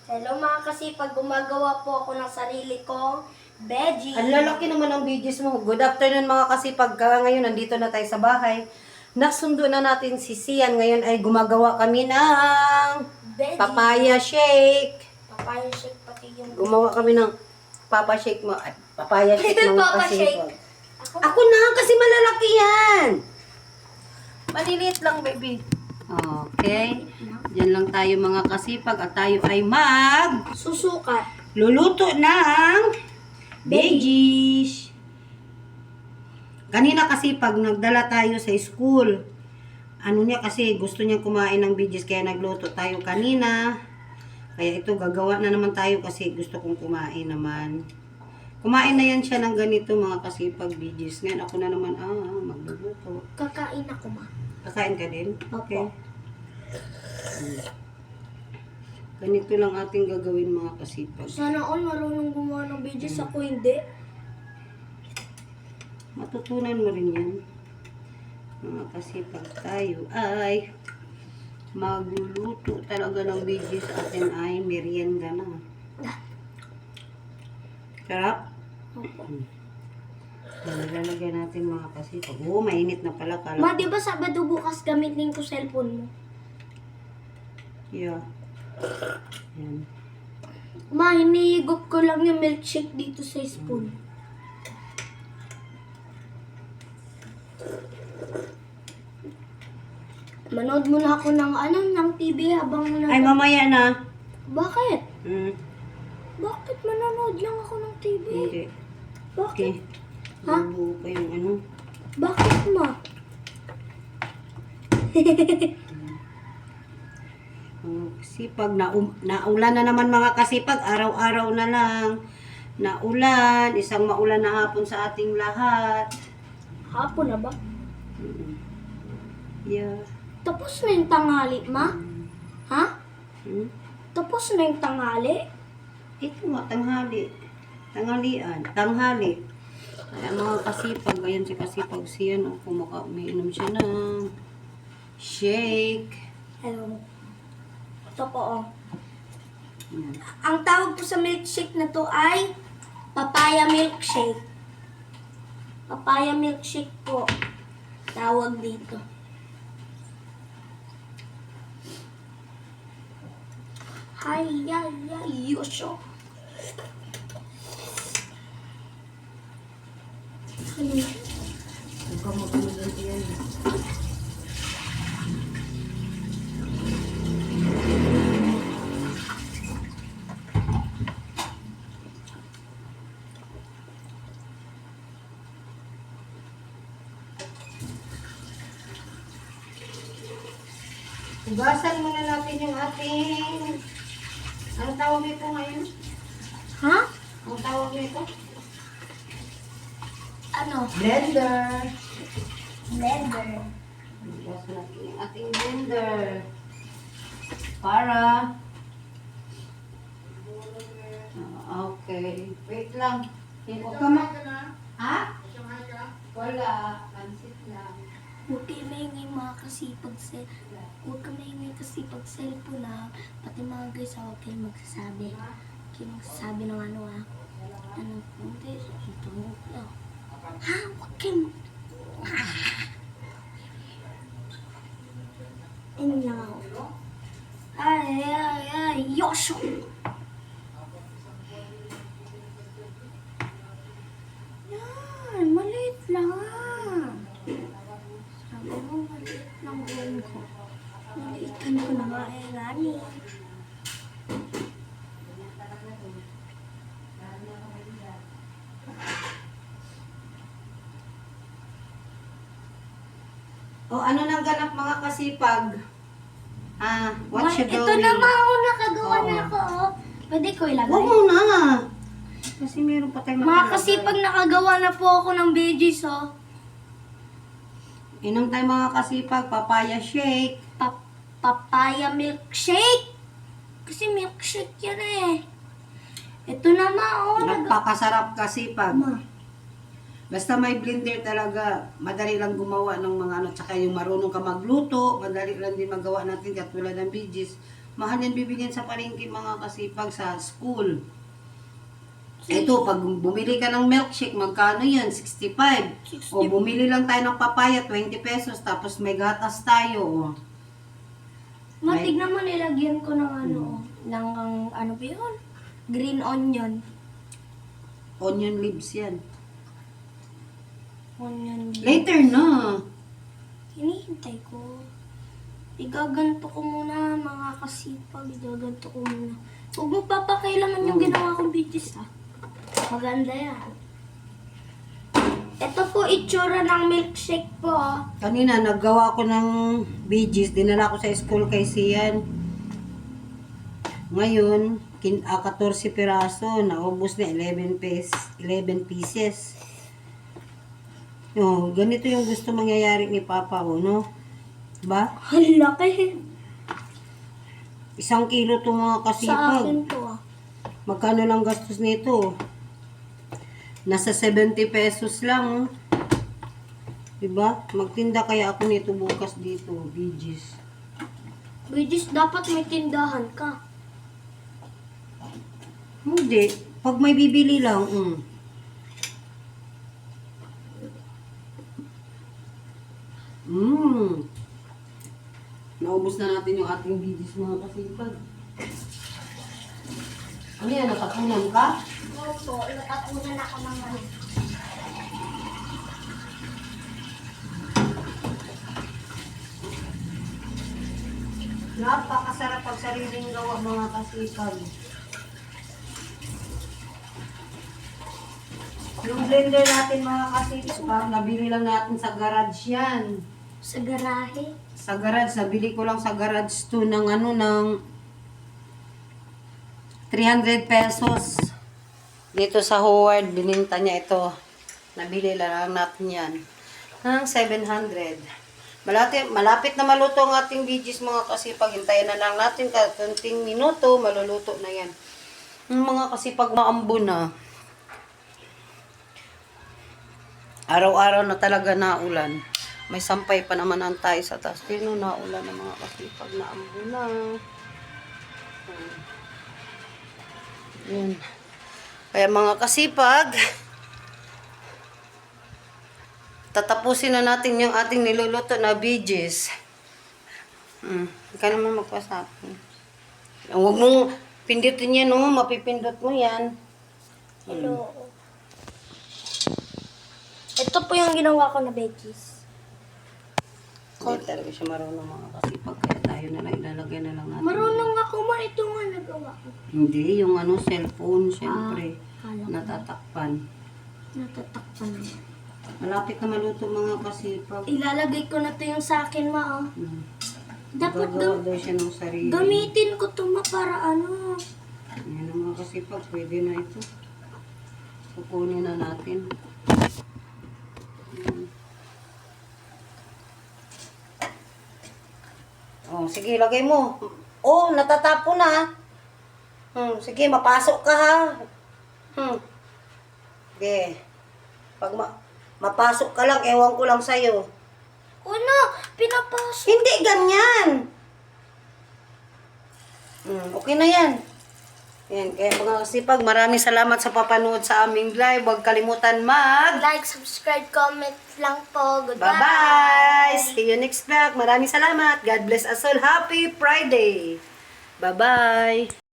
Hello mga kasipag, gumagawa po ako ng sarili kong veggie. Ang lalaki naman ng videos mo. Good afternoon mga kasipag. Ngayon, nandito na tayo sa bahay. Nasundo na natin si Sian. Ngayon ay gumagawa kami ng Veggie. papaya shake. Papaya shake pati yung... Gumawa kami ng papa shake mo. Ay, papaya shake mga Papa shake. kasipag. Ako na, kasi malalaki yan. Maliliit lang, baby. Okay. Diyan lang tayo mga kasipag at tayo ay Susukat. luluto ng veggies. Kanina kasi pag nagdala tayo sa school, ano niya kasi gusto niya kumain ng veggies kaya nagluto tayo kanina. Kaya ito gagawa na naman tayo kasi gusto kong kumain naman. Kumain na yan siya ng ganito mga kasipag veggies. Ngayon ako na naman magluluto. Kakain ako ma. Kakain ka din? Okay. Opo. Ganito lang ating gagawin mga kasipag. Sana all marunong gumawa ng veggies, ako hindi. Matutunan mo rin yan. Mga kasipag tayo ay magluluto talaga ng veggies sa atin ay merienda na. Sarap? Opo. Lalagyan natin mga kasipag. Oo, mainit na pala. Ma, di ba Sabado bukas gamitin ko cellphone mo? Yeah. Yan. Ma, hinihigop ko lang yung milkshake dito sa spoon. Manood muna ako ng TV habang Ay, mamaya na. Bakit? Hmm, Bakit manonood lang ako ng TV? hindi. Bakit? Okay. Ha? Bubuo ko yung ano. Bakit ma? Kasipag, naulan na naman mga kasipag, araw-araw na lang. Naulan, isang maulan na hapon sa ating lahat. Hapon na ba? Yeah. Tapos na yung tanghali, ma? Ha? Hmm? Tapos na yung tanghali? Ito nga, tanghali. Tanghalian, tanghali. Kaya mga kasipag, ayan si kasipag siya, no, umiinom siya ng shake. Hello. Ito po, oh. Yan. Ang tawag po sa milkshake na to ay papaya milkshake. Papaya milkshake po. Tawag dito. Hay, ay, ay, yosho. Ano? Huwag ka magulog yan. Hugasan muna natin yung ating... Anong tawag nito ngayon? Ha? Anong tawag nito? Ano? Blender. Blender. Hugasan natin yung ating blender. Para... Okay. Wait lang. Huwag ka Ha? Wala. Pansit lang. Huwag kayo maingay mga kasipag Huwag ka maingay kasipag cellphone na. Pati mga guys, huwag kayo magsasabi. Huwag kayo magsasabi ng ano ah. Ano, hindi. Ito mo. Ha? Huwag kayo. Ano lang ako. Ay, ay, ay. Yosho! Yan, maliit lang. Sabi mo, maliit lang gawin ko. Maliitan ko na nga eh, Rani. O ano nang ganap mga kasipag? What you Ito doing? naman ako, nakagawa Oo. na ako. Oh. Pwede ko ilagay. Huwag mo na. Kasi meron pa tayong Mga nakalagay. kasipag nakagawa na po ako ng veggies, oh. Inom tayo mga kasipag, papaya shake. Papaya milkshake. Kasi milkshake yan eh. Ito naman, oh. Nagpapasarap kasipag. Ma. Basta may blender talaga, madali lang gumawa ng mga ano, tsaka yung marunong ka magluto, madali lang din magawa natin katulad ng veggies. Mahal yan bibigyan sa palengke mga kasipag sa school. Ito, pag bumili ka ng milkshake, magkano yan? 65. O, bumili lang tayo ng papaya, 20 pesos, tapos may gatas tayo. O. Matignan mo, nilagyan ko ng ano ba yun? Green onion. Onion leaves yan. Onion. Later na. Hinihintay ko. Igaganto ko muna, mga kasipag. Igaganto ko muna. Huwag mo papakailaman yung ginawa kong videos, ha? Maganda yan. Ito po itsura ng milkshake po, ha? Kanina, naggawa ko ng BGs. Dinala ko sa school kay Sian. Ngayon, 14 piraso. Naubos na 11 pieces. Oh, ganito yung gusto mangyayari ni Papa, no? Diba? Ang laki. 1 kilo to mga Sa kasipag. akin to, ha? Magkano lang gastos nito? Nasa 70 pesos lang. Diba? Magtinda kaya ako nito bukas dito, BGs. Videos, dapat may tindahan ka. Hindi. Pag may bibili lang, Naubos na natin yung ating BGs mga kasipag. Ano yan? Natapunan ka? Opo, natapunan ako ng ano. Napakasarap pag sariling gawa mga kasipag. Yung blender natin mga kasipag, nabili lang natin sa garage yan. Sa garahe. Sa garage, nabili ko lang sa garage to ng ng 300 pesos. Dito sa Howard, bininta niya ito. Nabili lang natin yan. Ng 700. Malapit na maluto ang ating BGs mga kasipag. Hintayin na lang natin kunting minuto, maluluto na yan. Yung mga kasipag maambo na. Araw-araw na talaga naulan. May sampay pa naman ang tayo sa taas. Pero naulan ng mga kasipag na ambo na. Yun. Kaya mga kasipag, tatapusin na natin yung ating niluluto na BGs. Ikaw naman magpasabi. Huwag mong pindutin yan, no? Mapipindot mo yan. Hello. Ito po yung ginawa ko na veggies. Hindi talaga siya marunong mga kasipag. Kaya tayo na lang, ilalagay na lang natin. Marunong ako man, ito nga nagawa ko. Hindi, yung cellphone, syempre. Kala ko. Natatakpan. Natatakpan na. Malapit na maluto mga kasipag. Ilalagay ko na to yung sa akin, ma, oh. Dapat Gagawa daw siya ng sarili. gamitin ko to, ma, para ano. Yan ang mga kasipag, pwede na ito. Kukunin na natin. Oh, sige, lagay mo. Oh, natatapo na. Sige, mapasok ka ha. Sige. Pag mapasok ka lang, ewan ko lang sa'yo. Ano? Pinapasok. Hindi ganyan. Okay na yan. Yan, kaya mga kasipag, maraming salamat sa papanood sa aming live. Huwag kalimutan Like, subscribe, comment lang po. Goodbye. Bye-bye! See you next vlog. Maraming salamat. God bless us all. Happy Friday! Bye-bye!